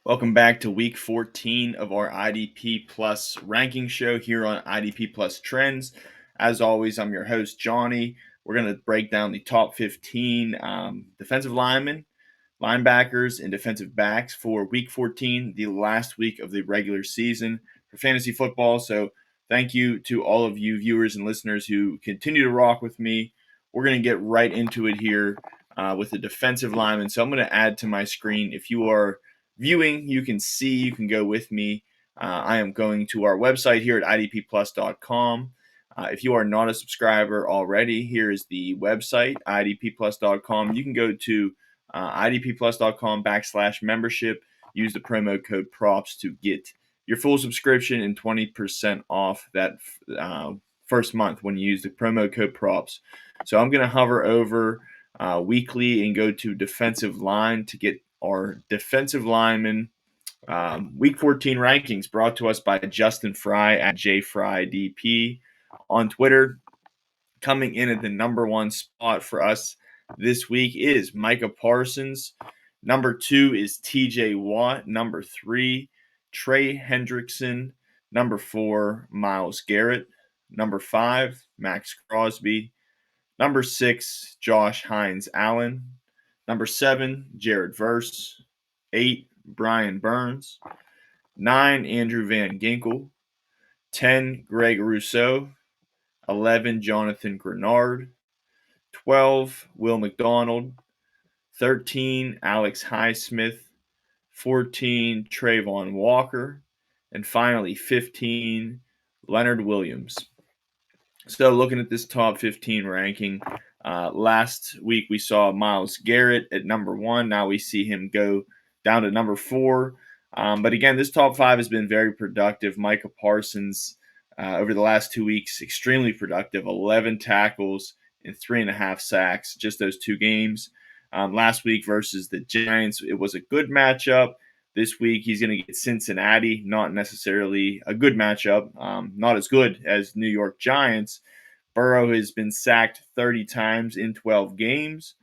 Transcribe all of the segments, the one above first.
Welcome back to week 14 of our IDP Plus ranking show here on IDP Plus Trends. As always, I'm your host, Johnny. We're going to break down the top 15 defensive linemen, linebackers, and defensive backs for week 14, the last week of the regular season for fantasy football. So, thank you to all of you viewers and listeners who continue to rock with me. We're going to get right into it here with the defensive linemen. So, I'm going to add to my screen. If you are viewing, you can go with me. I am going to our website here at idpplus.com. If you are not a subscriber already, here is the website, idpplus.com. You can go to idpplus.com/membership. Use the promo code PROPS to get your full subscription and 20% off that first month when you use the promo code PROPS. So I'm going to hover over weekly and go to defensive line to get our defensive lineman week 14 rankings brought to us by Justin Fry at JFryDP on Twitter. Coming in at the number one spot for us this week is Micah Parsons. Number 2 is TJ Watt. Number 3, Trey Hendrickson. Number 4, Myles Garrett. Number 5, Max Crosby. Number 6, Josh Hines Allen. Number 7, Jared Verse. 8, Brian Burns. 9, Andrew Van Ginkel. 10, Greg Rousseau. 11, Jonathan Grenard. 12, Will McDonald. 13, Alex Highsmith. 14, Trayvon Walker. And finally, 15, Leonard Williams. So looking at this top 15 ranking, last week we saw Myles Garrett at number 1. Now we see him go down to number 4. But again, this top 5 has been very productive. Micah Parsons over the last 2 weeks, extremely productive. 11 tackles and 3.5 sacks, just those 2 games. Last week versus the Giants, it was a good matchup. This week, he's going to get Cincinnati, not necessarily a good matchup, not as good as New York Giants. Burrow has been sacked 30 times in 12 games.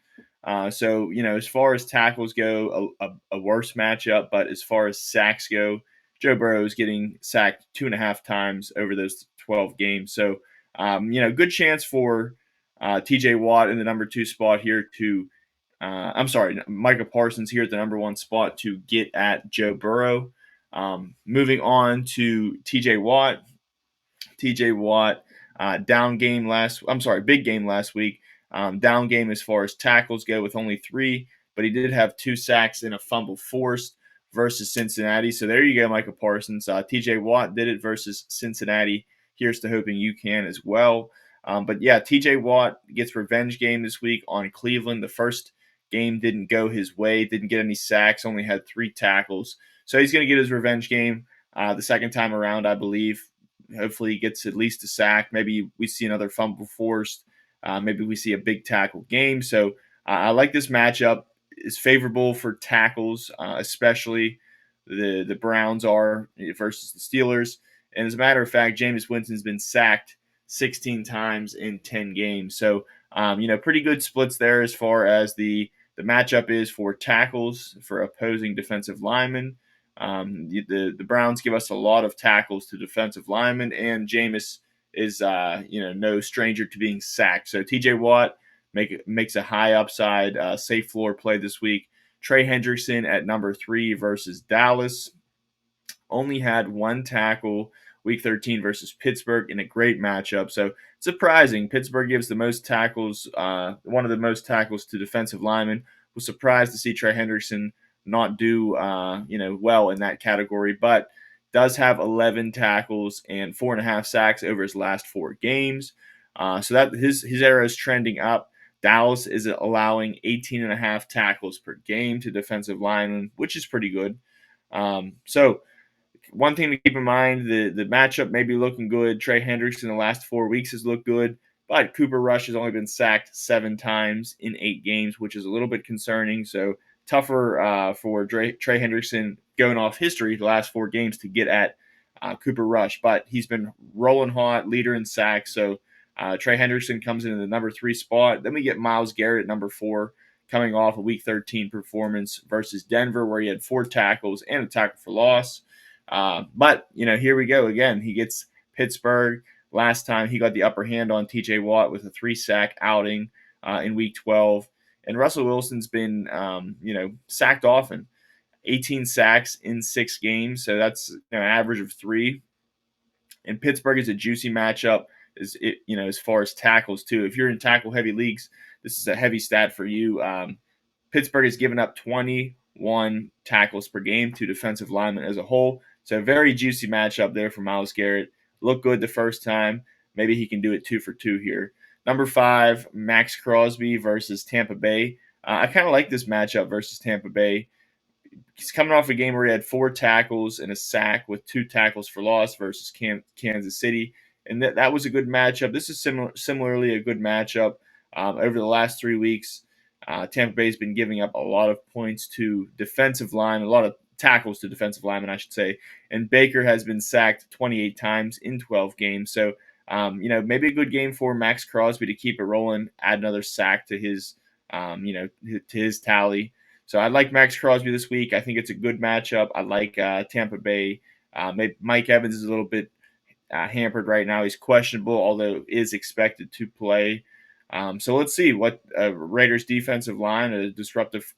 So, as far as tackles go, a worse matchup. But as far as sacks go, Joe Burrow is getting sacked 2.5 times over those 12 games. So, good chance for TJ Watt in the number 2 spot here to Micah Parsons here at the number 1 spot to get at Joe Burrow. Moving on to TJ Watt. TJ Watt, big game last week. Down game as far as tackles go with only 3, but he did have 2 sacks and a fumble forced versus Cincinnati. So there you go, Micah Parsons. TJ Watt did it versus Cincinnati. Here's to hoping you can as well. But yeah, TJ Watt gets revenge game this week on Cleveland. The first game didn't go his way, didn't get any sacks, only had 3 tackles. So he's going to get his revenge game the second time around, I believe. Hopefully he gets at least a sack. Maybe we see another fumble forced. Maybe we see a big tackle game. So I like this matchup. It's favorable for tackles, especially the Browns are versus the Steelers. And as a matter of fact, Jameis Winston's been sacked 16 times in 10 games. So, pretty good splits there as far as the matchup is for tackles for opposing defensive linemen. The Browns give us a lot of tackles to defensive linemen, and Jameis is no stranger to being sacked. So TJ Watt makes a high upside, safe floor play this week. Trey Hendrickson at number 3 versus Dallas only had 1 tackle week 13 versus Pittsburgh in a great matchup. So surprising. Pittsburgh gives the most tackles, one of the most tackles to defensive linemen. Was surprised to see Trey Hendrickson not do well in that category, but does have 11 tackles and 4.5 sacks over his last 4 games. So that his arrow is trending up. Dallas is allowing 18.5 tackles per game to defensive linemen, which is pretty good. So one thing to keep in mind, the matchup may be looking good. Trey Hendrickson in the last 4 weeks has looked good, but Cooper Rush has only been sacked 7 times in 8 games, which is a little bit concerning. So tougher for Trey Hendrickson going off history the last 4 games to get at Cooper Rush. But he's been rolling hot, leader in sacks. So Trey Hendrickson comes in the number 3 spot. Then we get Myles Garrett, number 4. coming off a Week 13 performance versus Denver, where he had 4 tackles and a tackle for loss. But here we go again. He gets Pittsburgh. Last time he got the upper hand on T.J. Watt with a 3-sack outing in Week 12. And Russell Wilson's been, sacked often. 18 sacks in 6 games, so that's an average of 3. And Pittsburgh is a juicy matchup, as far as tackles too. If you're in tackle-heavy leagues, this is a heavy stat for you. Pittsburgh has given up 21 tackles per game to defensive linemen as a whole. So a very juicy matchup there for Myles Garrett. Looked good the first time. Maybe he can do it 2 for 2 here. Number 5, Max Crosby versus Tampa Bay. I kind of like this matchup versus Tampa Bay. He's coming off a game where he had 4 tackles and a sack with 2 tackles for loss versus Kansas City. And that was a good matchup. This is similarly a good matchup. Over the last 3 weeks, Tampa Bay's been giving up a lot of points to defensive line, a lot of tackles to defensive linemen, I should say. And Baker has been sacked 28 times in 12 games. So, maybe a good game for Max Crosby to keep it rolling, add another sack to his, to his tally. So I like Max Crosby this week. I think it's a good matchup. I like Tampa Bay. Maybe Mike Evans is a little bit hampered right now. He's questionable, although is expected to play. So let's see what Raiders defensive line, a disruptive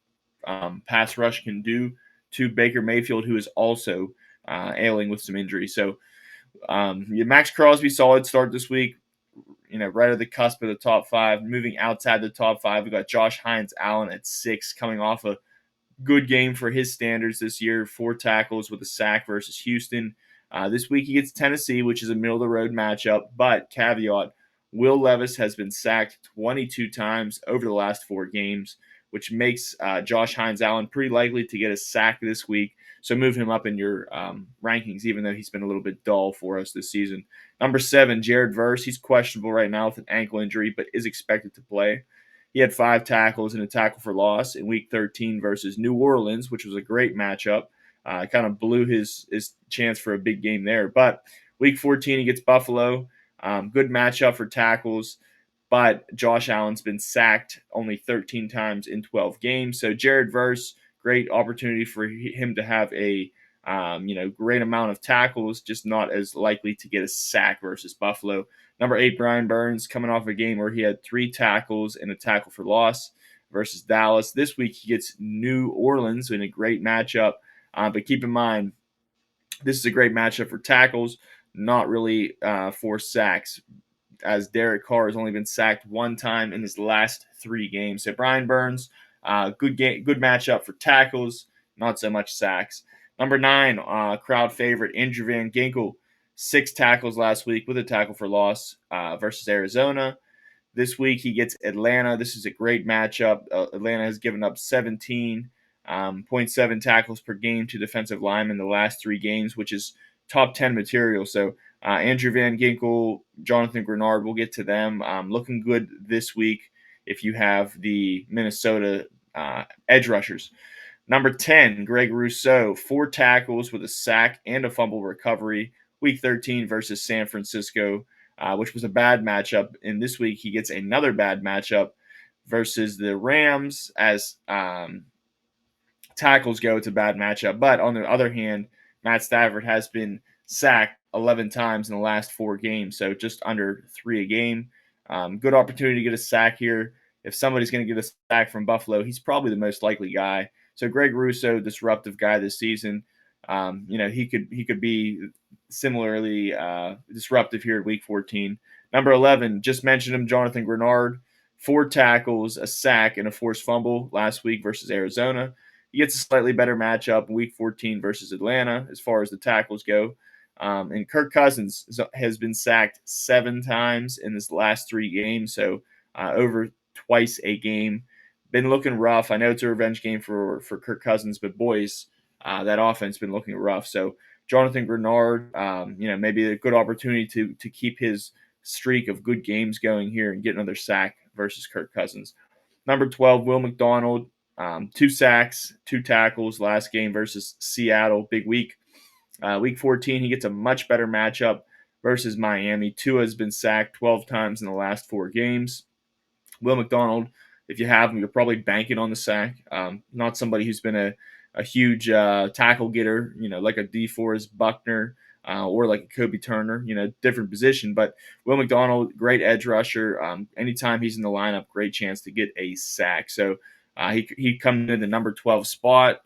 pass rush can do to Baker Mayfield, who is also ailing with some injury. So Max Crosby, solid start this week. Right at the cusp of the top 5. Moving outside the top 5, we got Josh Hines-Allen at 6, coming off a good game for his standards this year. 4 tackles with a sack versus Houston. This week he gets Tennessee, which is a middle-of-the-road matchup. But caveat, Will Levis has been sacked 22 times over the last 4 games, which makes Josh Hines-Allen pretty likely to get a sack this week. So move him up in your rankings, even though he's been a little bit dull for us this season. Number 7, Jared Verse. He's questionable right now with an ankle injury, but is expected to play. He had 5 tackles and a tackle for loss in Week 13 versus New Orleans, which was a great matchup. Kind of blew his chance for a big game there. But Week 14, he gets Buffalo. Good matchup for tackles. But Josh Allen's been sacked only 13 times in 12 games. So Jared Verse, great opportunity for him to have a great amount of tackles, just not as likely to get a sack versus Buffalo. Number 8, Brian Burns, coming off a game where he had 3 tackles and a tackle for loss versus Dallas. This week he gets New Orleans in a great matchup. But keep in mind, this is a great matchup for tackles, not really for sacks, as Derek Carr has only been sacked 1 time in his last 3 games. So Brian Burns, good matchup for tackles, not so much sacks. Number 9, crowd favorite, Andrew Van Ginkel, 6 tackles last week with a tackle for loss versus Arizona. This week he gets Atlanta. This is a great matchup. Atlanta has given up 17.7 tackles per game to defensive linemen the last 3 games, which is top 10 material. So Andrew Van Ginkel, Jonathan Grenard, we'll get to them. Looking good this week if you have the Minnesota edge rushers. Number 10, Greg Rousseau, 4 tackles with a sack and a fumble recovery. Week 13 versus San Francisco, which was a bad matchup. And this week he gets another bad matchup versus the Rams. As tackles go, it's a bad matchup. But on the other hand, Matt Stafford has been sacked 11 times in the last 4 games, so just under 3 a game. Good opportunity to get a sack here. If somebody's going to get a sack from Buffalo, he's probably the most likely guy. So Greg Rousseau, disruptive guy this season. He could be similarly disruptive here at Week 14. Number 11, just mentioned him, Jonathan Grenard, 4 tackles, a sack, and a forced fumble last week versus Arizona. He gets a slightly better matchup in Week 14 versus Atlanta as far as the tackles go. And Kirk Cousins has been sacked 7 times in his last 3 games, so over twice a game. Been looking rough. I know it's a revenge game for Kirk Cousins, but boys, that offense been looking rough. So Jonathan Grenard, maybe a good opportunity to keep his streak of good games going here and get another sack versus Kirk Cousins. Number 12, Will McDonald, 2 sacks, 2 tackles last game versus Seattle. Big week. Week 14, he gets a much better matchup versus Miami. Tua has been sacked 12 times in the last 4 games. Will McDonald If you have him, you're probably banking on the sack. Not somebody who's been a huge tackle getter, like a DeForest Buckner or like a Kobe Turner, different position. But Will McDonald, great edge rusher. Anytime he's in the lineup, great chance to get a sack. So he comes in the number 12 spot.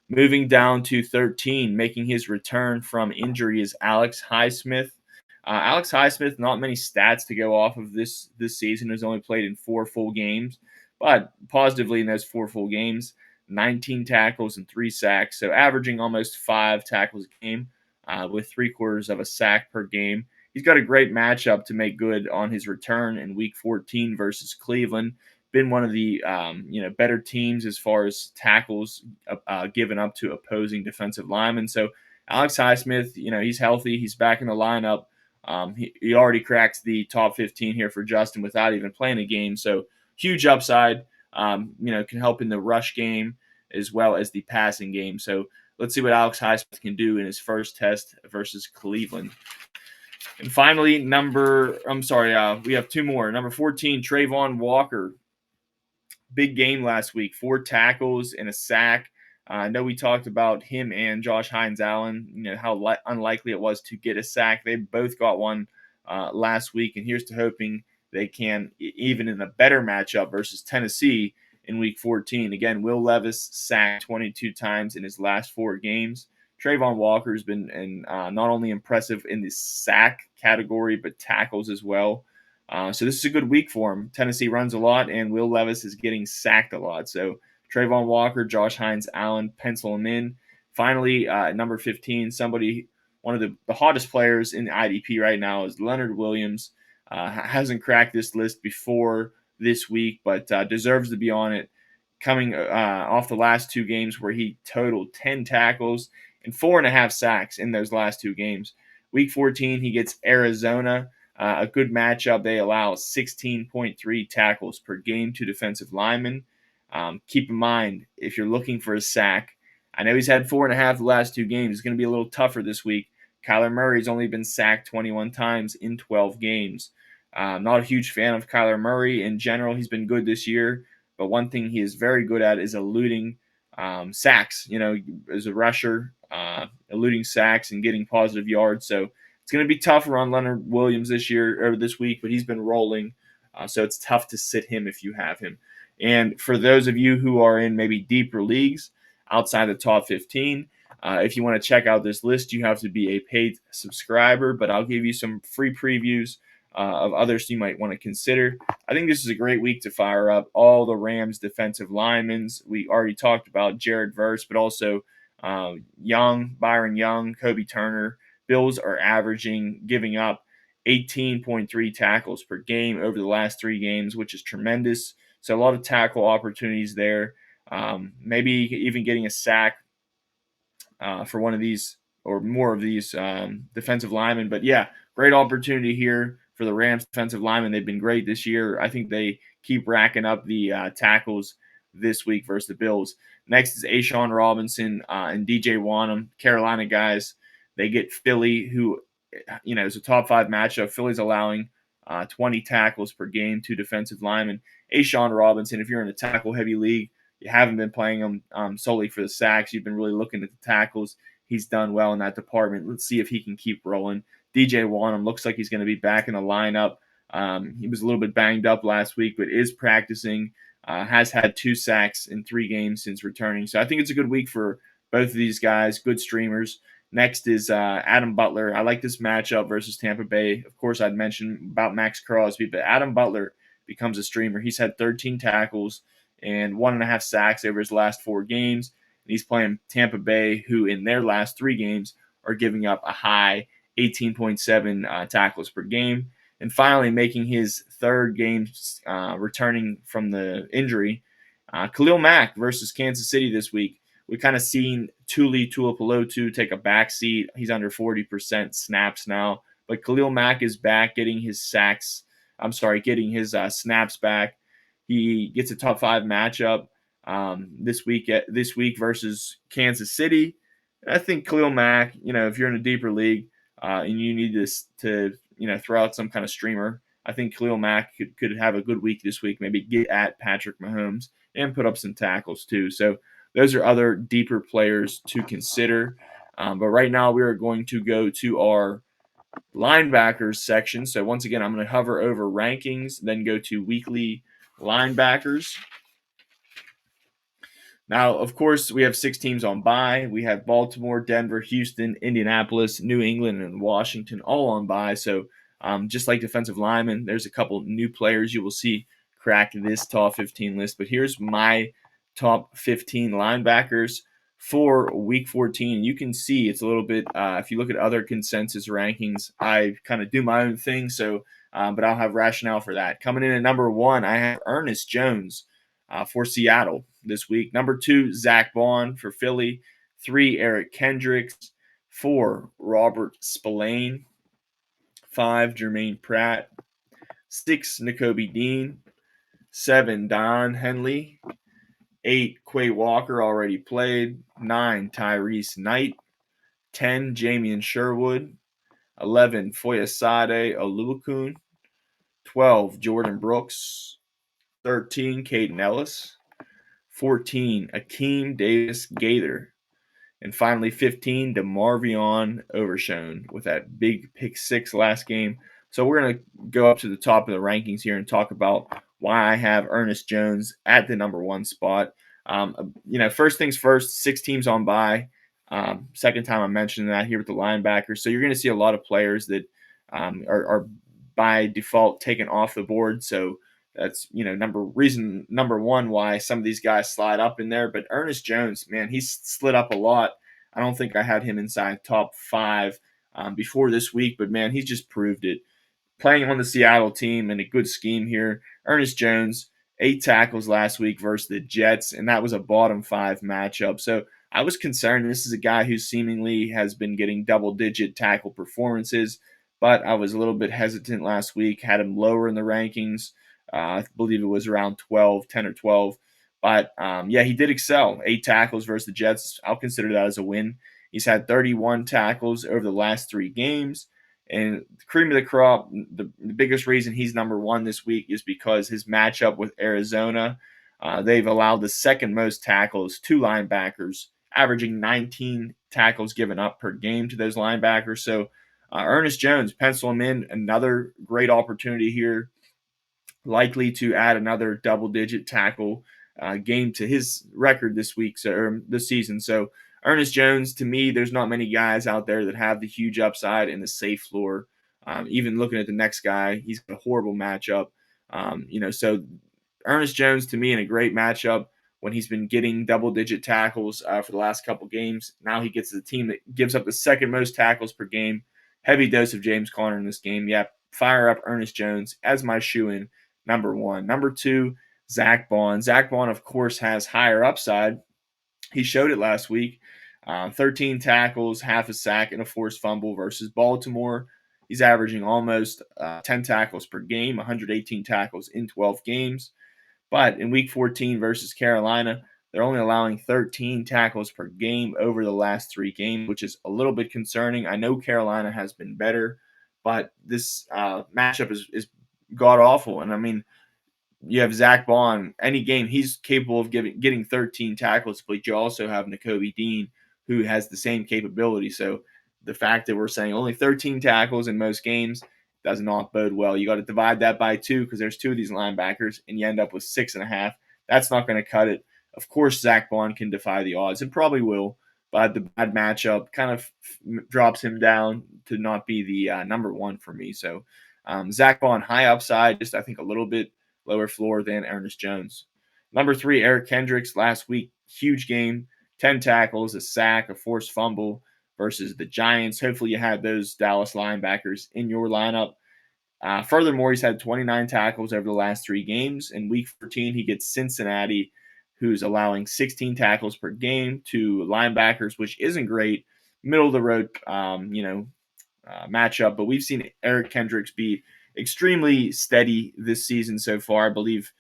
Moving down to 13, making his return from injury is Alex Highsmith. Alex Highsmith, not many stats to go off of this season. Has only played in 4 full games, but positively in those 4 full games, 19 tackles and 3 sacks, so averaging almost 5 tackles a game, with 3/4 of a sack per game. He's got a great matchup to make good on his return in Week 14 versus Cleveland. Been one of the better teams as far as tackles given up to opposing defensive linemen. So Alex Highsmith, he's healthy. He's back in the lineup. He already cracked the top 15 here for Justin without even playing a game. So huge upside. Can help in the rush game as well as the passing game. So let's see what Alex Highsmith can do in his first test versus Cleveland. And finally, we have 2 more. Number 14, Travon Walker. Big game last week, 4 tackles and a sack. I know we talked about him and Josh Hines-Allen, how unlikely it was to get a sack. They both got one last week, and here's to hoping they can, even in a better matchup versus Tennessee in Week 14. Again, Will Levis sacked 22 times in his last 4 games. Travon Walker has been not only impressive in the sack category, but tackles as well. So this is a good week for him. Tennessee runs a lot, and Will Levis is getting sacked a lot. So Travon Walker, Josh Hines-Allen, pencil him in. Finally, number 15, one of the hottest players in the IDP right now is Leonard Williams. Hasn't cracked this list before this week, but deserves to be on it. Coming off the last 2 games where he totaled 10 tackles and 4.5 sacks in those last 2 games. Week 14, he gets Arizona. A good matchup. They allow 16.3 tackles per game to defensive linemen. Keep in mind, if you're looking for a sack, I know he's had 4.5 the last 2 games. It's going to be a little tougher this week. Kyler Murray's only been sacked 21 times in 12 games. Not a huge fan of Kyler Murray in general. He's been good this year, but one thing he is very good at is eluding sacks. As a rusher, eluding sacks and getting positive yards. So it's going to be tougher on Leonard Williams this week, but he's been rolling, so it's tough to sit him if you have him. And for those of you who are in maybe deeper leagues outside the top 15, if you want to check out this list, you have to be a paid subscriber, but I'll give you some free previews of others you might want to consider. I think this is a great week to fire up all the Rams defensive linemen. We already talked about Jared Verse, but also Byron Young, Kobe Turner. Bills are giving up 18.3 tackles per game over the last 3 games, which is tremendous. So a lot of tackle opportunities there. Maybe even getting a sack for one of these or more of these defensive linemen. But yeah, great opportunity here for the Rams defensive linemen. They've been great this year. I think they keep racking up the tackles this week versus the Bills. Next is Ashawn Robinson and DJ Wanham, Carolina guys. They get Philly, who, is a top 5 matchup. Philly's allowing 20 tackles per game to defensive linemen. Ashawn Robinson, if you're in a tackle-heavy league, you haven't been playing him solely for the sacks. You've been really looking at the tackles. He's done well in that department. Let's see if he can keep rolling. DJ Wanham looks like he's going to be back in the lineup. He was a little bit banged up last week, but is practicing. Has had 2 sacks in 3 games since returning. So I think it's a good week for both of these guys, good streamers. Next is Adam Butler. I like this matchup versus Tampa Bay. Of course, I'd mentioned about Max Crosby, but Adam Butler becomes a streamer. He's had 13 tackles and 1.5 sacks over his last 4 games. And he's playing Tampa Bay, who in their last 3 games are giving up a high 18.7 tackles per game. And finally, making his 3rd game returning from the injury, Khalil Mack versus Kansas City this week. We've kind of seen Tuli Tuipulotu take a back seat. He's under 40% snaps now. But Khalil Mack is back getting his snaps back. He gets a top 5 matchup this week versus Kansas City. I think Khalil Mack, if you're in a deeper league and you need this to throw out some kind of streamer, I think Khalil Mack could have a good week this week, maybe get at Patrick Mahomes and put up some tackles too. So those are other deeper players to consider. But right now we are going to go to our linebackers section. So once again, I'm going to hover over rankings, then go to weekly linebackers. Now, of course, we have 6 teams on bye. We have Baltimore, Denver, Houston, Indianapolis, New England, and Washington all on bye. So just like defensive linemen, there's a couple new players you will see crack this top 15 list. But here's my top 15 linebackers for week 14. You can see it's a little bit, if you look at other consensus rankings, I kind of do my own thing. So, but I'll have rationale for that. Coming in at number 1, I have Ernest Jones for Seattle this week. Number 2, Zack Baun for Philly. 3, Eric Kendricks. 4, Robert Spillane. 5, Jermaine Pratt. 6, Nakobe Dean. 7, Don Henley. 8, Quay Walker, already played. 9, Tyrice Knight. 10, Jamian Sherwood. 11, Foyesade Olukun. 12, Jordan Brooks. 13, Caden Ellis. 14, Akeem Davis Gaither. And finally, 15, Demarvion Overshown with that big pick 6 last game. So we're going to go up to the top of the rankings here and talk about why I have Ernest Jones at the number 1 spot. First things first, 6 teams on bye. Second time I'm mentioning that here with the linebackers. So you're going to see a lot of players that are by default taken off the board. So that's number 1 why some of these guys slide up in there. But Ernest Jones, man, he's slid up a lot. I don't think I had him inside top 5 before this week, but man, he's just proved it. Playing on the Seattle team and a good scheme here. Ernest Jones, 8 tackles last week versus the Jets, and that was a bottom 5 matchup. So I was concerned. This is a guy who seemingly has been getting double-digit tackle performances, but I was a little bit hesitant last week. Had him lower in the rankings. I believe it was around 10 or 12. But, he did excel. 8 tackles versus the Jets. I'll consider that as a win. He's had 31 tackles over the last 3 games. And the cream of the crop, the biggest reason he's number 1 this week is because his matchup with Arizona, they've allowed the second most tackles to linebackers, averaging 19 tackles given up per game to those linebackers. So Ernest Jones, pencil him in. Another great opportunity here, likely to add another double-digit tackle game to his record this week, or this season. So Ernest Jones, to me, there's not many guys out there that have the huge upside and the safe floor. Even looking at the next guy, he's got a horrible matchup. So Ernest Jones, to me, in a great matchup when he's been getting double-digit tackles for the last couple games. Now he gets the team that gives up the second most tackles per game. Heavy dose of James Conner in this game. Yeah, fire up Ernest Jones as my shoe-in, number 1. Number 2, Zack Baun. Zack Baun, of course, has higher upside. He showed it last week. 13 tackles, half a sack, and a forced fumble versus Baltimore. He's averaging almost 10 tackles per game, 118 tackles in 12 games. But in week 14 versus Carolina, they're only allowing 13 tackles per game over the last 3 games, which is a little bit concerning. I know Carolina has been better, but this matchup is god-awful. And, I mean, you have Zack Baun. Any game, he's capable of getting 13 tackles, but you also have Nakobe Dean, who has the same capability. So the fact that we're saying only 13 tackles in most games does not bode well. You got to divide that by 2 because there's 2 of these linebackers, and you end up with 6.5. That's not going to cut it. Of course, Zack Baun can defy the odds, and probably will, but the bad matchup kind of drops him down to not be the number 1 for me. So Zack Baun, high upside, just I think a little bit lower floor than Ernest Jones. Number 3, Eric Kendricks. Last week, huge game, 10 tackles, a sack, a forced fumble versus the Giants. Hopefully you have those Dallas linebackers in your lineup. Furthermore, he's had 29 tackles over the last 3 games. In week 14, he gets Cincinnati, who's allowing 16 tackles per game to linebackers, which isn't great. Middle of the road, matchup. But we've seen Eric Kendricks be extremely steady this season so far. I believe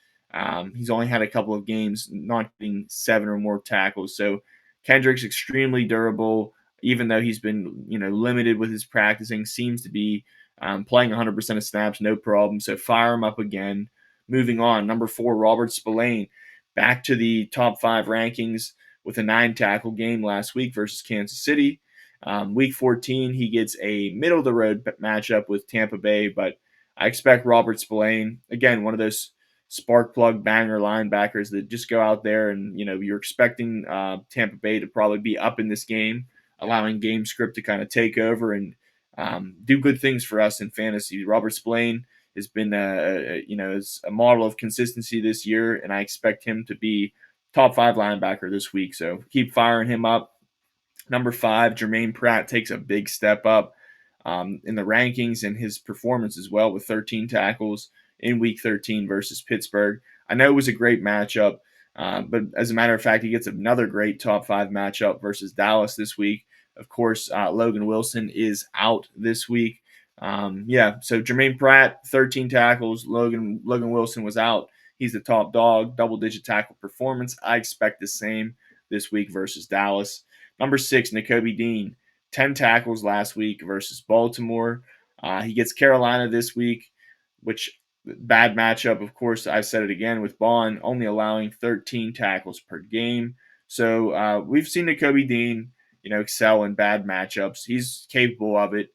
he's only had a couple of games not getting 7 or more tackles. So Kendricks extremely durable, even though he's been limited with his practicing. Seems to be playing 100% of snaps, no problem. So fire him up again. Moving on, number 4, Robert Spillane, back to the top 5 rankings with a 9-tackle game last week versus Kansas City. Week 14, he gets a middle-of-the-road matchup with Tampa Bay, but I expect Robert Spillane, again, one of those spark plug banger linebackers that just go out there and, you're expecting Tampa Bay to probably be up in this game, allowing game script to kind of take over and do good things for us in fantasy. Robert Spillane has been is a model of consistency this year, and I expect him to be top 5 linebacker this week. So keep firing him up. Number 5, Jermaine Pratt takes a big step up in the rankings and his performance as well with 13 tackles in Week 13 versus Pittsburgh. I know it was a great matchup, but as a matter of fact, he gets another great top 5 matchup versus Dallas this week. Of course, Logan Wilson is out this week. So Jermaine Pratt, 13 tackles. Logan Wilson was out. He's the top dog, double-digit tackle performance. I expect the same this week versus Dallas. Number 6, Nakobe Dean, 10 tackles last week versus Baltimore. He gets Carolina this week, which bad matchup. Of course, I said it again with Baun, only allowing 13 tackles per game. So we've seen Nakobe Dean, excel in bad matchups. He's capable of it.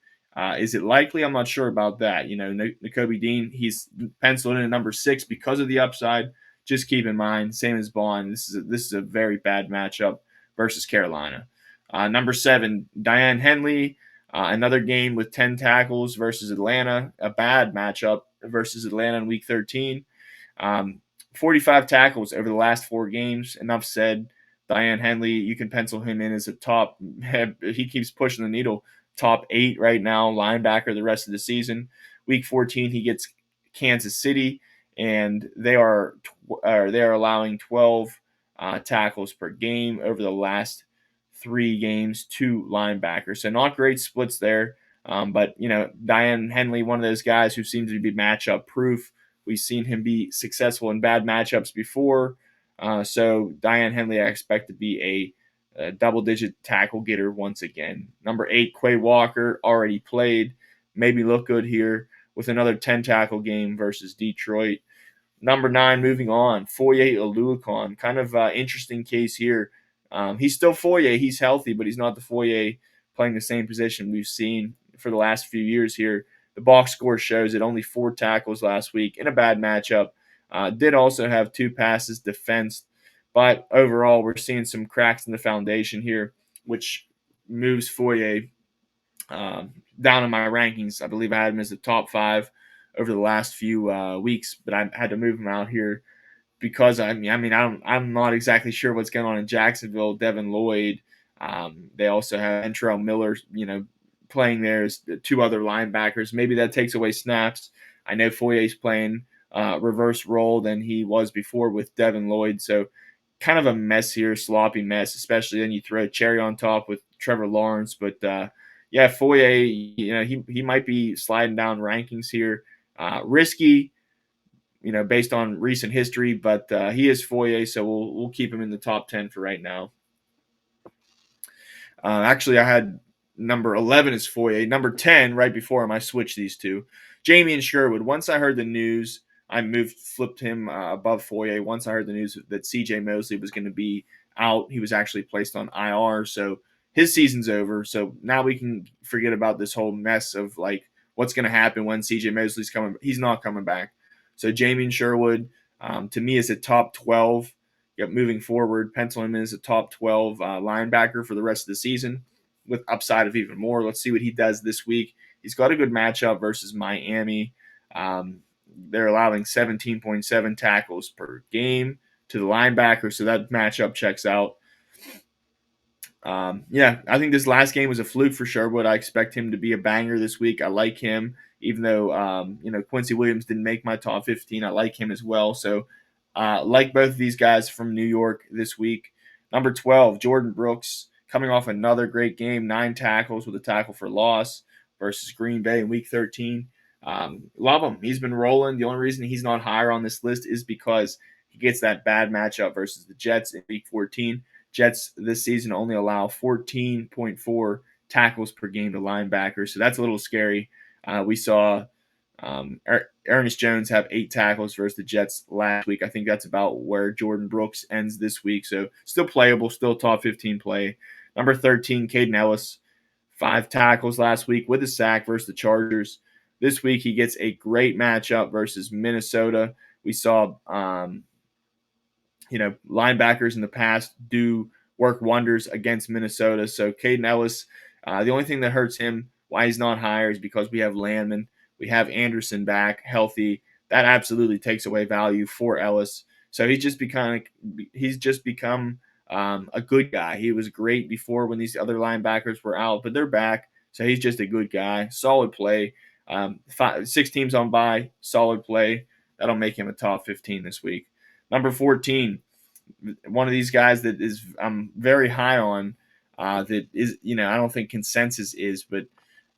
Is it likely? I'm not sure about that. Nakobe Dean, he's penciled in at number 6 because of the upside. Just keep in mind, same as Baun, this is a very bad matchup versus Carolina. Number 7, Diane Henley, another game with 10 tackles versus Atlanta, a bad matchup versus Atlanta in Week 13. 45 tackles over the last 4 games. Enough said. Diane Henley, you can pencil him in as a top. He keeps pushing the needle. Top 8 right now, linebacker the rest of the season. Week 14, he gets Kansas City, and they are allowing 12 tackles per game over the last 3 games to linebackers. So not great splits there. But Diane Henley, one of those guys who seems to be matchup proof. We've seen him be successful in bad matchups before. So Diane Henley, I expect to be a double-digit tackle getter once again. Number 8, Quay Walker, already played. Maybe look good here with another 10-tackle game versus Detroit. Number 9, moving on, Foye Oluokun. Kind of interesting case here. He's still Foye. He's healthy, but he's not the Foye playing the same position we've seen for the last few years here. The box score shows it. Only 4 tackles last week in a bad matchup. Did also have 2 passes defensed. But overall, we're seeing some cracks in the foundation here, which moves Foye down in my rankings. I believe I had him as the top 5 over the last few weeks, but I had to move him out here because I'm not exactly sure what's going on in Jacksonville. Devin Lloyd, they also have Entrell Miller, playing there as 2 other linebackers. Maybe that takes away snaps. I know Foye's playing reverse role than he was before with Devin Lloyd, so kind of a mess here, sloppy mess, especially then you throw cherry on top with Trevor Lawrence. But Foye, he might be sliding down rankings here. Risky, based on recent history, but he is Foye, so we'll keep him in the top 10 for right now. Actually, I had number 11 is Foye. Number 10, right before him, I switched these two. Jamien Sherwood. Once I heard the news, I flipped him above Foye. Once I heard the news that C.J. Mosley was going to be out, he was actually placed on IR, so his season's over. So now we can forget about this whole mess of like what's going to happen when C.J. Mosley's coming. He's not coming back. So Jamien Sherwood, to me, is a top 12. Moving forward, pencil him in as a top 12 linebacker for the rest of the season with upside of even more. Let's see what he does this week. He's got a good matchup versus Miami. They're allowing 17.7 tackles per game to the linebacker, so that matchup checks out. I think this last game was a fluke for Sherwood. I expect him to be a banger this week. I like him, even though Quincy Williams didn't make my top 15. I like him as well. So, like both of these guys from New York this week. Number 12, Jordan Brooks, coming off another great game, 9 tackles with a tackle for loss versus Green Bay in Week 13. Love him. He's been rolling. The only reason he's not higher on this list is because he gets that bad matchup versus the Jets in Week 14. Jets this season only allow 14.4 tackles per game to linebackers, so that's a little scary. We saw Ernest Jones have 8 tackles versus the Jets last week. I think that's about where Jordan Brooks ends this week. So still playable, still top 15 play. Number 13, Caden Ellis, 5 tackles last week with a sack versus the Chargers. This week he gets a great matchup versus Minnesota. We saw linebackers in the past do work wonders against Minnesota. So Caden Ellis, the only thing that hurts him why he's not higher is because we have Landman, we have Anderson back healthy. That absolutely takes away value for Ellis. So he's just become a good guy. He was great before when these other linebackers were out, but they're back. So he's just a good guy. Solid play. 6 teams on bye. Solid play. That'll make him a top 15 this week. Number 14, one of these guys that is I'm very high on. That is, I don't think consensus is, but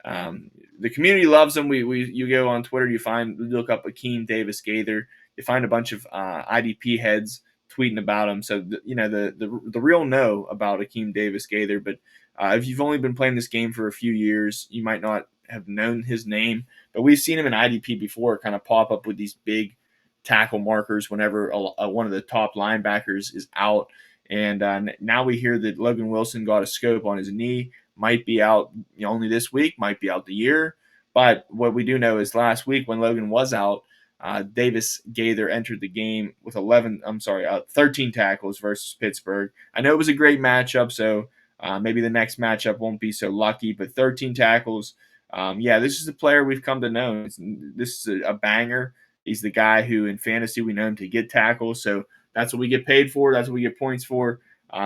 the community loves him. You go on Twitter, you look up Akeem Davis Gaither, you find a bunch of IDP heads tweeting about him. So the real know about Akeem Davis Gaither, but if you've only been playing this game for a few years, you might not have known his name. But we've seen him in IDP before, kind of pop up with these big tackle markers whenever one of the top linebackers is out. And now we hear that Logan Wilson got a scope on his knee, might be out only this week, might be out the year. But what we do know is last week when Logan was out, Davis Gaither entered the game with 13 tackles versus Pittsburgh. I know it was a great matchup, so maybe the next matchup won't be so lucky, but 13 tackles. This is a player we've come to know. This is a banger. He's the guy who in fantasy we know him to get tackles, so that's what we get paid for. That's what we get points for.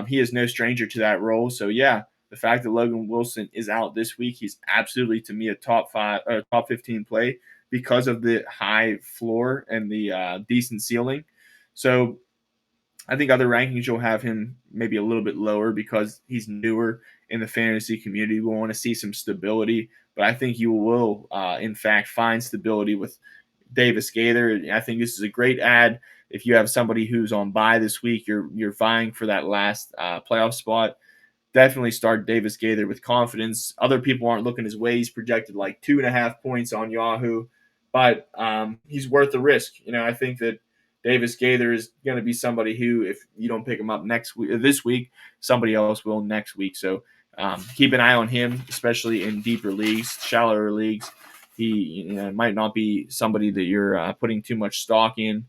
He is no stranger to that role. So the fact that Logan Wilson is out this week, he's absolutely to me a top 15 play because of the high floor and the decent ceiling. So I think other rankings you'll have him maybe a little bit lower because he's newer in the fantasy community. We'll want to see some stability, but I think you will, in fact, find stability with Davis Gaither. I think this is a great ad. If you have somebody who's on bye this week, you're vying for that last playoff spot. Definitely start Davis Gaither with confidence. Other people aren't looking his way. He's projected like 2.5 points on Yahoo, but he's worth the risk. I think that Davis Gaither is going to be somebody who, if you don't pick him up this week, somebody else will next week. So keep an eye on him, especially in deeper leagues, shallower leagues. He might not be somebody that you're putting too much stock in.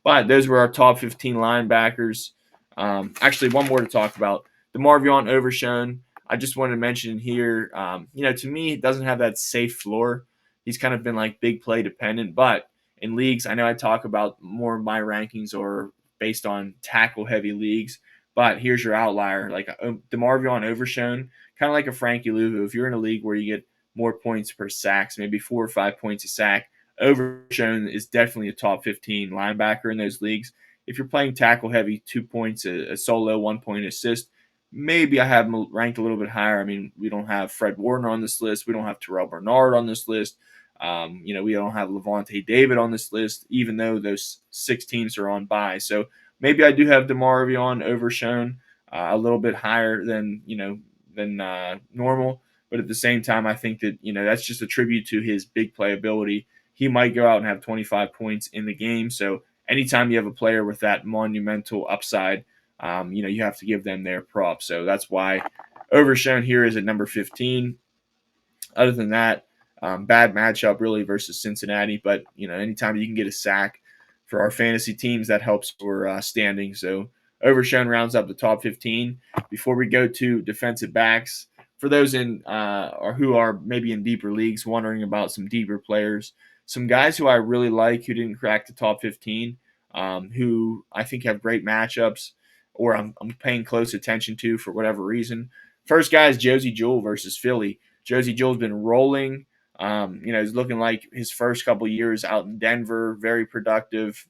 But those were our top 15 linebackers. Actually, one more to talk about. Demarvion Overshown. I just wanted to mention here, to me, he doesn't have that safe floor. He's kind of been like big play dependent. But in leagues, I know I talk about more of my rankings or based on tackle-heavy leagues. But here's your outlier. Like Demarvion Overshown, kind of like a Frankie Luvu. If you're in a league where you get more points per sacks, maybe 4 or 5 points a sack, Overshown is definitely a top 15 linebacker in those leagues. If you're playing tackle heavy, 2 points, a solo, 1 point assist, maybe I have him ranked a little bit higher. I mean, we don't have Fred Warner on this list. We don't have Terrell Bernard on this list. We don't have Levante David on this list, even though those 6 teams are on bye. So maybe I do have Demarvion Overshown a little bit higher than normal. But at the same time, I think that that's just a tribute to his big playability. He might go out and have 25 points in the game. So anytime you have a player with that monumental upside, you have to give them their props. So that's why Overshown here is at number 15. Other than that, bad matchup really versus Cincinnati. But, anytime you can get a sack for our fantasy teams, that helps for standing. So Overshown rounds up the top 15. Before we go to defensive backs, for those or who are maybe in deeper leagues wondering about some deeper players, some guys who I really like who didn't crack the top 15, who I think have great matchups or I'm paying close attention to for whatever reason. First guy is Josey Jewell versus Philly. Josey Jewell's been rolling. He's looking like his first couple years out in Denver, very productive.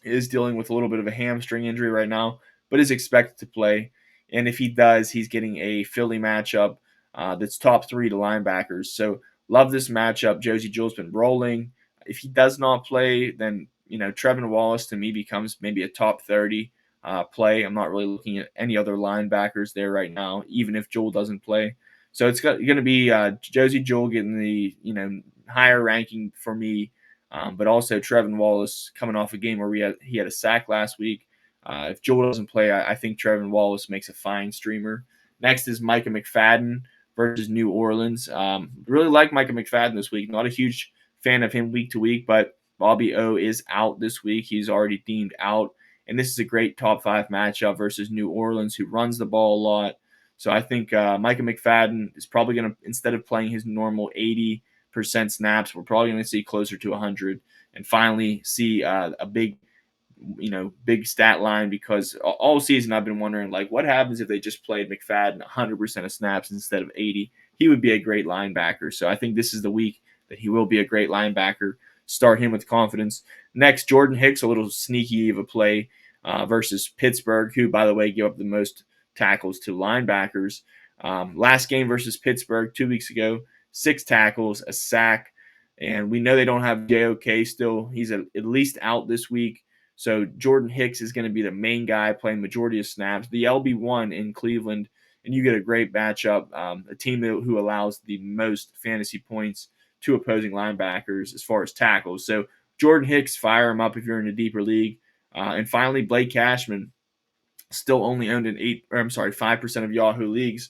Is dealing with a little bit of a hamstring injury right now, but is expected to play. And if he does, he's getting a Philly matchup that's top 3 to linebackers. So love this matchup. Josey Jewell's been rolling. If he does not play, then Trevin Wallace to me becomes maybe a top 30 play. I'm not really looking at any other linebackers there right now, even if Jewell doesn't play. So it's going to be Josey Jewell getting the higher ranking for me. But also Trevin Wallace coming off a game where he had a sack last week. If Joel doesn't play, I think Trevin Wallace makes a fine streamer. Next is Micah McFadden versus New Orleans. Really like Micah McFadden this week. Not a huge fan of him week to week, but Bobby O is out this week. He's already deemed out. And this is a great top 5 matchup versus New Orleans, who runs the ball a lot. So I think Micah McFadden is probably going to, instead of playing his normal 80% snaps, we're probably going to see closer to 100 and finally see a big stat line, because all season I've been wondering, like, what happens if they just played McFadden 100% of snaps instead of 80? He would be a great linebacker. So I think this is the week that he will be a great linebacker. Start him with confidence. Next, Jordan Hicks, a little sneaky of a play versus Pittsburgh, who, by the way, give up the most tackles to linebackers. Last game versus Pittsburgh 2 weeks ago, 6 tackles, a sack, and we know they don't have JOK still. He's at least out this week. So Jordan Hicks is going to be the main guy playing majority of snaps. The LB1 in Cleveland, and you get a great matchup, a team who allows the most fantasy points to opposing linebackers as far as tackles. So Jordan Hicks, fire him up if you're in a deeper league. And finally, Blake Cashman, still only owned in 5% of Yahoo leagues,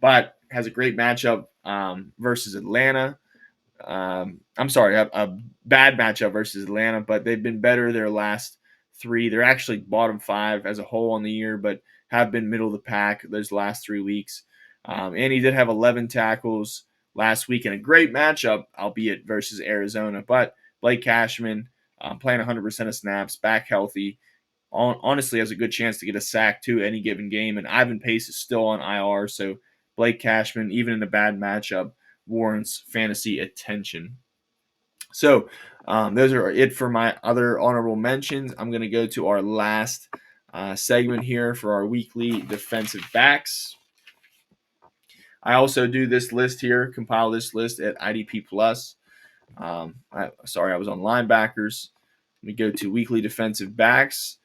but has a great matchup versus Atlanta. A bad matchup versus Atlanta, but they've been better their last 3. They're actually bottom 5 as a whole on the year, but have been middle of the pack those last 3 weeks. And he did have 11 tackles last week in a great matchup, albeit versus Arizona. But Blake Cashman playing 100% of snaps, back healthy, honestly has a good chance to get a sack too any given game. And Ivan Pace is still on IR, so Blake Cashman, even in a bad matchup, warrants fantasy attention. So those are it for my other honorable mentions. I'm going to go to our last segment here for our weekly defensive backs. I also do this list here, compile this list at IDP Plus. I was on linebackers. Let me go to weekly defensive backs.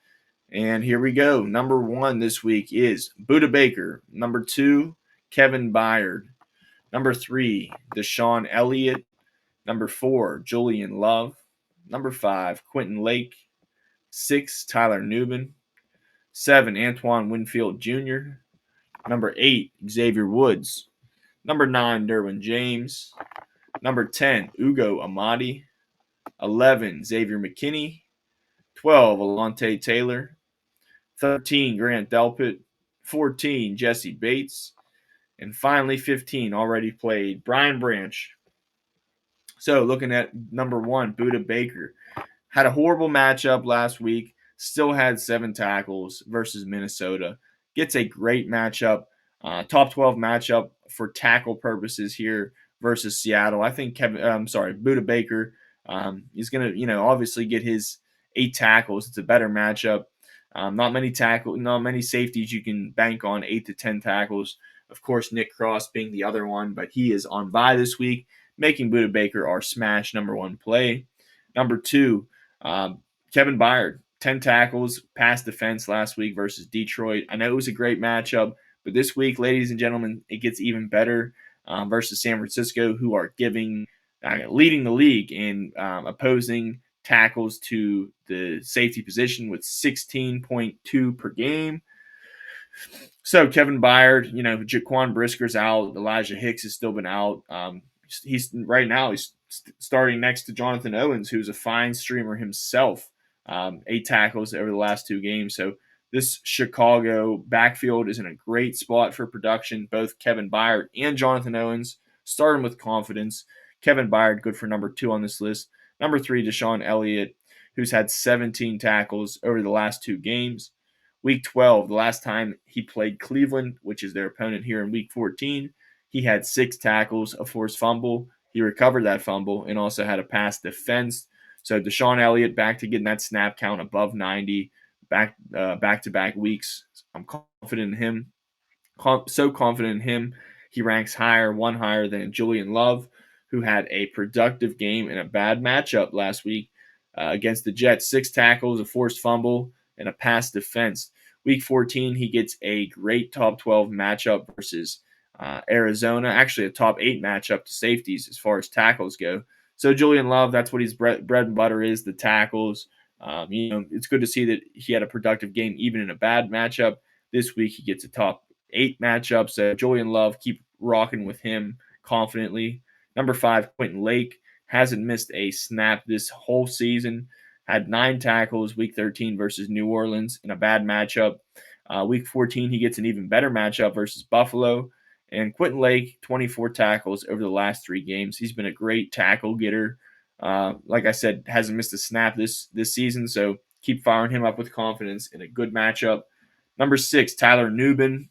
And here we go. Number 1 this week is Budda Baker. Number 2, Kevin Byard. Number 3, Deshaun Elliott. Number 4, Julian Love. Number 5, Quentin Lake. 6, Tyler Nubin. 7, Antoine Winfield Jr. Number 8, Xavier Woods. Number 9, Derwin James. Number 10, Ugo Amadi. 11, Xavier McKinney. 12, Alontae Taylor. 13, Grant Delpit. 14, Jesse Bates. And finally, 15, already played, Brian Branch. So looking at number 1, Budda Baker. Had a horrible matchup last week. Still had 7 tackles versus Minnesota. Gets a great matchup. Top 12 matchup for tackle purposes here versus Seattle. I think Budda Baker is going to, obviously get his 8 tackles. It's a better matchup. Not many safeties you can bank on 8 to 10 tackles. Of course, Nick Cross being the other one, but he is on bye this week, making Budda Baker our smash number 1 play. Number 2, Kevin Byard, 10 tackles, pass defense last week versus Detroit. I know it was a great matchup, but this week, ladies and gentlemen, it gets even better versus San Francisco, who are leading the league in opposing tackles to the safety position with 16.2 per game. So Kevin Byard, Jaquan Brisker's out. Elijah Hicks has still been out. He's starting next to Jonathan Owens, who's a fine streamer himself. 8 tackles over the last 2 games. So this Chicago backfield is in a great spot for production. Both Kevin Byard and Jonathan Owens starting with confidence. Kevin Byard, good for number 2 on this list. Number 3, Deshaun Elliott, who's had 17 tackles over the last 2 games. Week 12, the last time he played Cleveland, which is their opponent here in Week 14, he had 6 tackles, a forced fumble. He recovered that fumble and also had a pass defense. So Deshaun Elliott back to getting that snap count above 90, back-to-back weeks. I'm confident in him. So confident in him, he ranks one higher than Julian Love, who had a productive game in a bad matchup last week against the Jets. 6 tackles, a forced fumble, and a pass defense. Week 14, he gets a great top 12 matchup versus Arizona. Actually, a top 8 matchup to safeties as far as tackles go. So Julian Love, that's what his bread and butter is, the tackles. It's good to see that he had a productive game even in a bad matchup. This week he gets a top 8 matchup. So Julian Love, keep rocking with him confidently. Number 5, Quentin Lake, hasn't missed a snap this whole season. Had 9 tackles week 13 versus New Orleans in a bad matchup. Week 14, he gets an even better matchup versus Buffalo. And Quentin Lake, 24 tackles over the last 3 games. He's been a great tackle getter. Like I said, hasn't missed a snap this season, so keep firing him up with confidence in a good matchup. Number 6, Tyler Nubin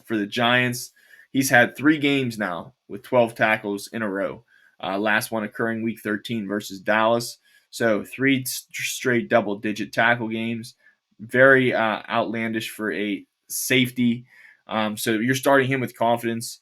for the Giants. He's had 3 games now with 12 tackles in a row. Last one occurring week 13 versus Dallas. So 3 straight double-digit tackle games. Very outlandish for a safety. So you're starting him with confidence.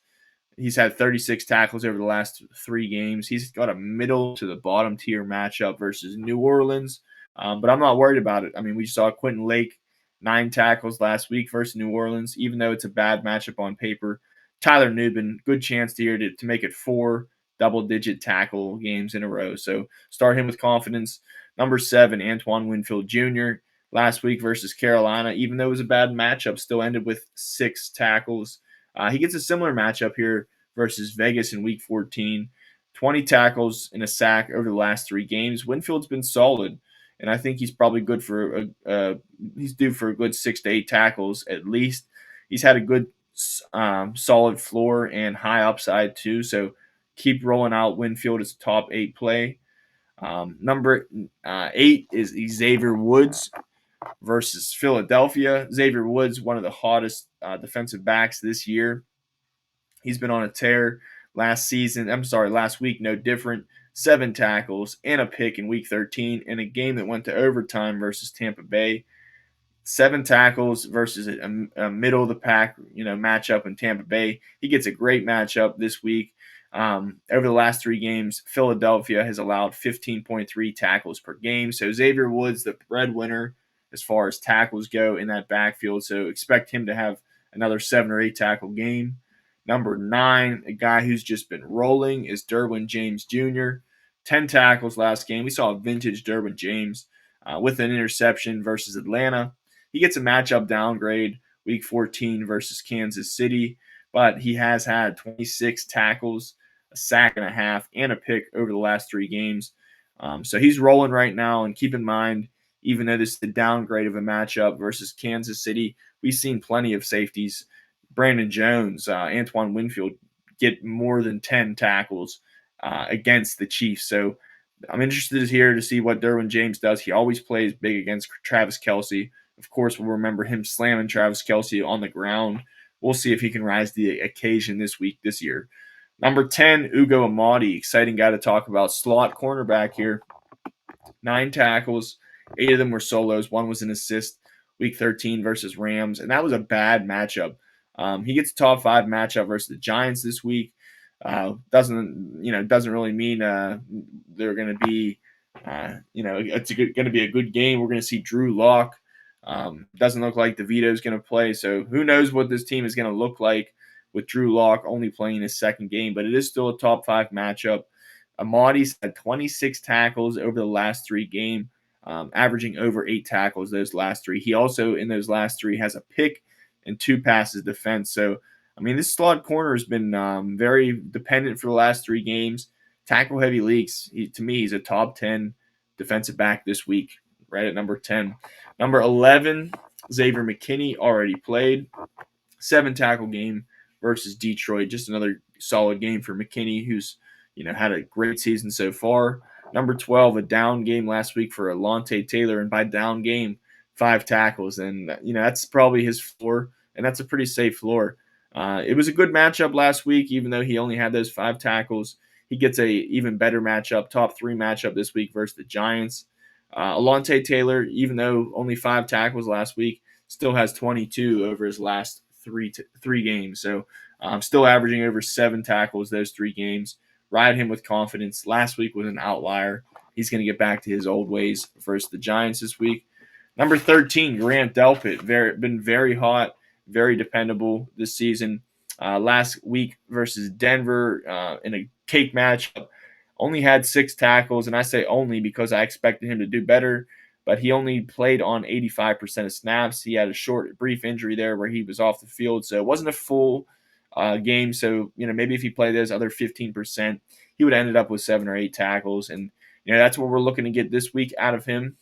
He's had 36 tackles over the last 3 games. He's got a middle to the bottom tier matchup versus New Orleans, but I'm not worried about it. I mean, we saw Quentin Lake 9 tackles last week versus New Orleans, even though it's a bad matchup on paper. Tyler Nubin, good chance here to make it 4 double-digit tackle games in a row. So start him with confidence. Number 7, Antoine Winfield Jr. Last week versus Carolina, even though it was a bad matchup, still ended with 6 tackles. He gets a similar matchup here versus Vegas in Week 14. 20 tackles and a sack over the last 3 games. Winfield's been solid, and I think he's probably good for he's due for a good 6 to 8 tackles at least. He's had a good solid floor and high upside too, so keep rolling out Winfield as a top 8 play. Number 8 is Xavier Woods versus Philadelphia. Xavier Woods, one of the hottest defensive backs this year. He's been on a tear last week, no different. 7 tackles and a pick in week 13 in a game that went to overtime versus Tampa Bay. 7 tackles versus a middle of the pack, matchup in Tampa Bay. He gets a great matchup this week. Over the last 3 games, Philadelphia has allowed 15.3 tackles per game. So Xavier Woods, the breadwinner as far as tackles go in that backfield. So expect him to have another 7 or 8 tackle game. Number 9, a guy who's just been rolling, is Derwin James Jr. 10 tackles last game. We saw a vintage Derwin James with an interception versus Atlanta. He gets a matchup downgrade week 14 versus Kansas City, but he has had 26 tackles, a sack and a half, and a pick over the last 3 games. So he's rolling right now, and keep in mind, even though this is a downgrade of a matchup versus Kansas City, we've seen plenty of safeties. Brandon Jones, Antoine Winfield get more than 10 tackles against the Chiefs. So I'm interested here to see what Derwin James does. He always plays big against Travis Kelce. Of course, we'll remember him slamming Travis Kelce on the ground. We'll see if he can rise to the occasion this year. Number 10, Ugo Amadi, exciting guy to talk about. Slot cornerback here. 9 tackles, 8 of them were solos. 1 was an assist. Week 13 versus Rams, and that was a bad matchup. He gets a top 5 matchup versus the Giants this week. Doesn't really mean they're going to be, it's going to be a good game. We're going to see Drew Lock. Doesn't look like DeVito's going to play, so who knows what this team is going to look like with Drew Lock only playing his second game, but it is still a top 5 matchup. Amadi's had 26 tackles over the last 3 games, averaging over 8 tackles those last 3. He also, in those last 3, has a pick and 2 passes defense. So, I mean, this slot corner has been very dependent for the last 3 games. Tackle-heavy leagues, to me, he's a top 10 defensive back this week, right at number 10. Number 11, Xavier McKinney, already played. 7 tackle game versus Detroit. Just another solid game for McKinney, who's had a great season so far. Number 12, a down game last week for Alontae Taylor, and by down game, 5 tackles. And, that's probably his floor, and that's a pretty safe floor. It was a good matchup last week, even though he only had those 5 tackles. He gets a even better matchup, top 3 matchup this week versus the Giants. Alontae Taylor, even though only 5 tackles last week, still has 22 over his last three games. So still averaging over 7 tackles those 3 games. Ride him with confidence. Last week was an outlier. He's going to get back to his old ways versus the Giants this week. Number 13, Grant Delpit. Been very hot, very dependable this season. Last week versus Denver in a cake matchup, only had 6 tackles, and I say only because I expected him to do better, but he only played on 85% of snaps. He had a short, brief injury there where he was off the field, so it wasn't a full game. So, maybe if he played those other 15%, he would have ended up with 7 or 8 tackles, and that's what we're looking to get this week out of him.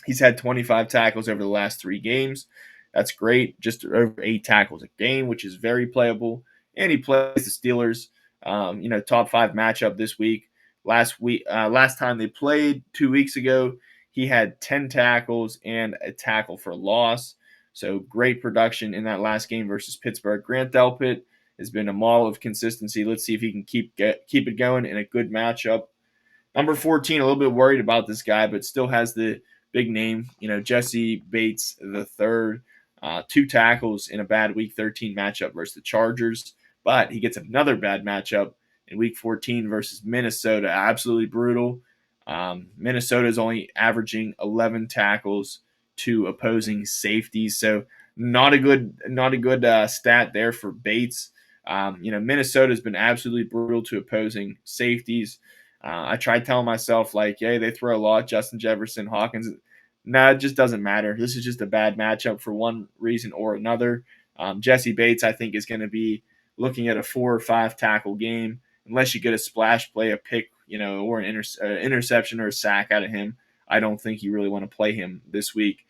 He's had 25 tackles over the last 3 games. That's great. Just over 8 tackles a game, which is very playable. And he plays the Steelers. Top 5 matchup this week. Last time they played 2 weeks ago, he had 10 tackles and a tackle for loss. So great production in that last game versus Pittsburgh. Grant Delpit has been a model of consistency. Let's see if he can keep it going in a good matchup. Number 14, a little bit worried about this guy, but still has the big name. Jesse Bates the third, 2 tackles in a bad Week 13 matchup versus the Chargers, but he gets another bad matchup in Week 14 versus Minnesota. Absolutely brutal. Minnesota is only averaging 11 tackles to opposing safeties, so not a good stat there for Bates. Minnesota has been absolutely brutal to opposing safeties. I tried telling myself, hey, they throw a lot. Justin Jefferson, Hawkins. It just doesn't matter. This is just a bad matchup for one reason or another. Jesse Bates, I think, is going to be looking at a 4 or 5 tackle game, unless you get a splash play, a pick, or an interception or a sack out of him. I don't think you really want to play him this week.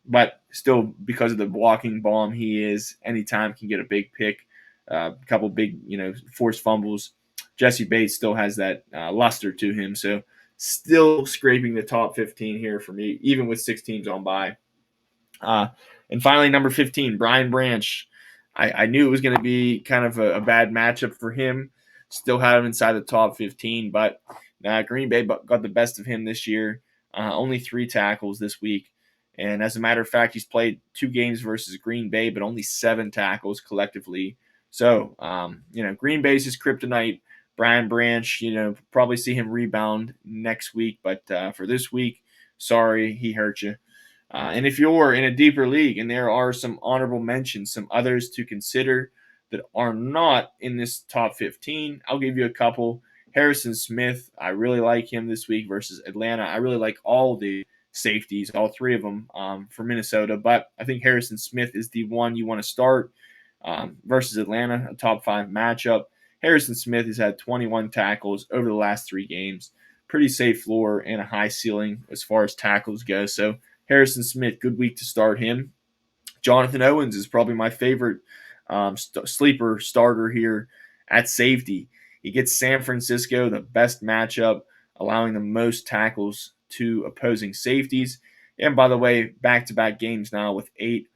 But still, because of the walking bomb he is, anytime can get a big pick, a couple big, forced fumbles. Jesse Bates still has that luster to him. So still scraping the top 15 here for me, even with 6 teams on bye. And finally, number 15, Brian Branch. I knew it was going to be kind of a bad matchup for him. Still had him inside the top 15, but Green Bay got the best of him this year. Only 3 tackles this week. And as a matter of fact, he's played 2 games versus Green Bay, but only 7 tackles collectively. So, Green Bay's his kryptonite. Brian Branch, probably see him rebound next week. But for this week, sorry, he hurt you. And if you're in a deeper league, and there are some honorable mentions, some others to consider that are not in this top 15, I'll give you a couple. Harrison Smith, I really like him this week versus Atlanta. I really like all the safeties, all 3 of them for Minnesota. But I think Harrison Smith is the one you want to start versus Atlanta, a top 5 matchup. Harrison Smith has had 21 tackles over the last 3 games. Pretty safe floor and a high ceiling as far as tackles go. So Harrison Smith, good week to start him. Jonathan Owens is probably my favorite sleeper starter here at safety. He gets San Francisco, the best matchup, allowing the most tackles to opposing safeties. And by the way, back-to-back games now with 8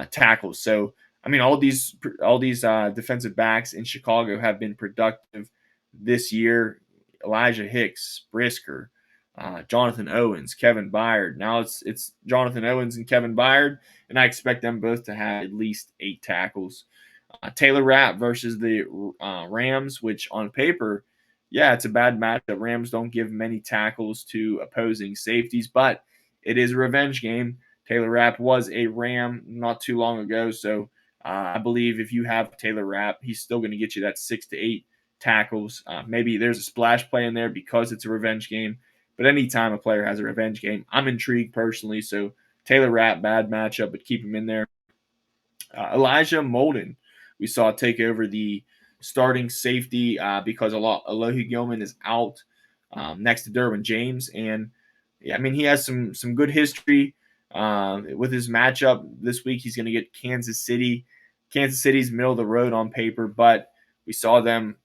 tackles. So, all these defensive backs in Chicago have been productive this year. Elijah Hicks, Brisker, Jonathan Owens, Kevin Byard. Now it's Jonathan Owens and Kevin Byard, and I expect them both to have at least 8 tackles. Taylor Rapp versus the Rams, which on paper, it's a bad matchup. Rams don't give many tackles to opposing safeties, but it is a revenge game. Taylor Rapp was a Ram not too long ago, so I believe if you have Taylor Rapp, he's still going to get you that 6 to 8 tackles. Maybe there's a splash play in there because it's a revenge game. But anytime a player has a revenge game, I'm intrigued personally. So Taylor Rapp, bad matchup, but keep him in there. Elijah Molden, we saw take over the starting safety because Alohi Gilman is out next to Derwin James. And, he has some good history with his matchup. This week he's going to get Kansas City. Kansas City's middle of the road on paper, but we saw them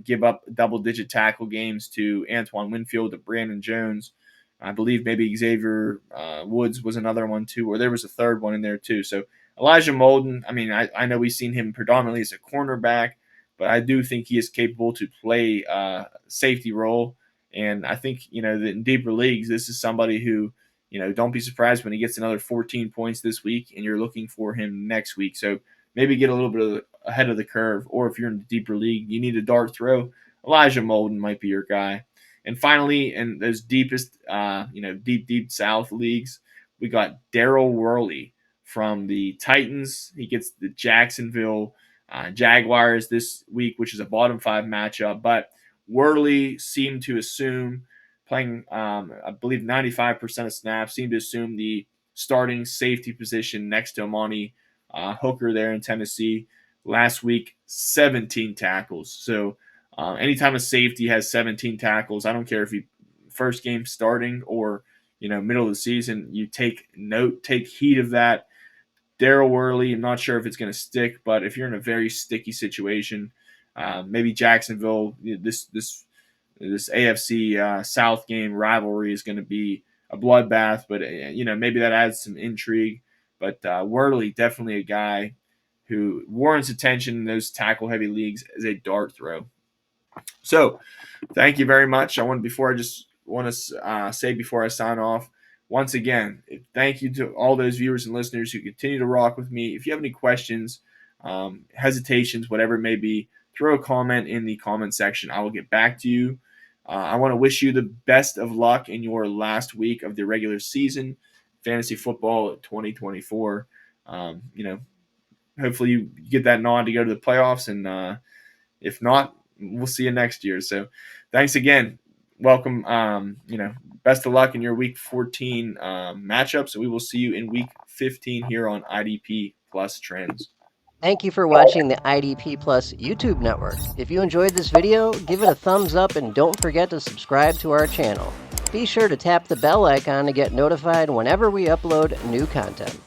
give up double-digit tackle games to Antoine Winfield, to Brandon Jones. I believe maybe Xavier Woods was another one too, or there was a third one in there too. So Elijah Molden, I know we've seen him predominantly as a cornerback, but I do think he is capable to play a safety role. And I think, that in deeper leagues, this is somebody who, don't be surprised when he gets another 14 points this week and you're looking for him next week. So maybe get a little bit ahead of the curve, or if you're in the deeper league, you need a dart throw, Elijah Molden might be your guy. And finally, in those deepest, deep South leagues, we got Daryl Worley from the Titans. He gets the Jacksonville Jaguars this week, which is a bottom 5 matchup. But Worley seemed to assume, playing, I believe, 95% of snaps, seemed to assume the starting safety position next to Amani Hooker there in Tennessee. Last week, 17 tackles. So anytime a safety has 17 tackles, I don't care if you first game starting or middle of the season, you take heed of that. Daryl Worley, I'm not sure if it's going to stick, but if you're in a very sticky situation, maybe Jacksonville, this AFC South game rivalry is going to be a bloodbath, but maybe that adds some intrigue. But Worley, definitely a guy who warrants attention in those tackle-heavy leagues as a dart throw. So, thank you very much. I want to say before I sign off, once again, thank you to all those viewers and listeners who continue to rock with me. If you have any questions, hesitations, whatever it may be, throw a comment in the comment section. I will get back to you. I want to wish you the best of luck in your last week of the regular season, fantasy football 2024. Hopefully you get that nod to go to the playoffs, and if not, we'll see you next year. So thanks again. Welcome. Best of luck in your week 14 matchups. And we will see you in week 15 here on IDP Plus Trends. Thank you for watching the IDP Plus YouTube network. If you enjoyed this video, give it a thumbs up and don't forget to subscribe to our channel. Be sure to tap the bell icon to get notified whenever we upload new content.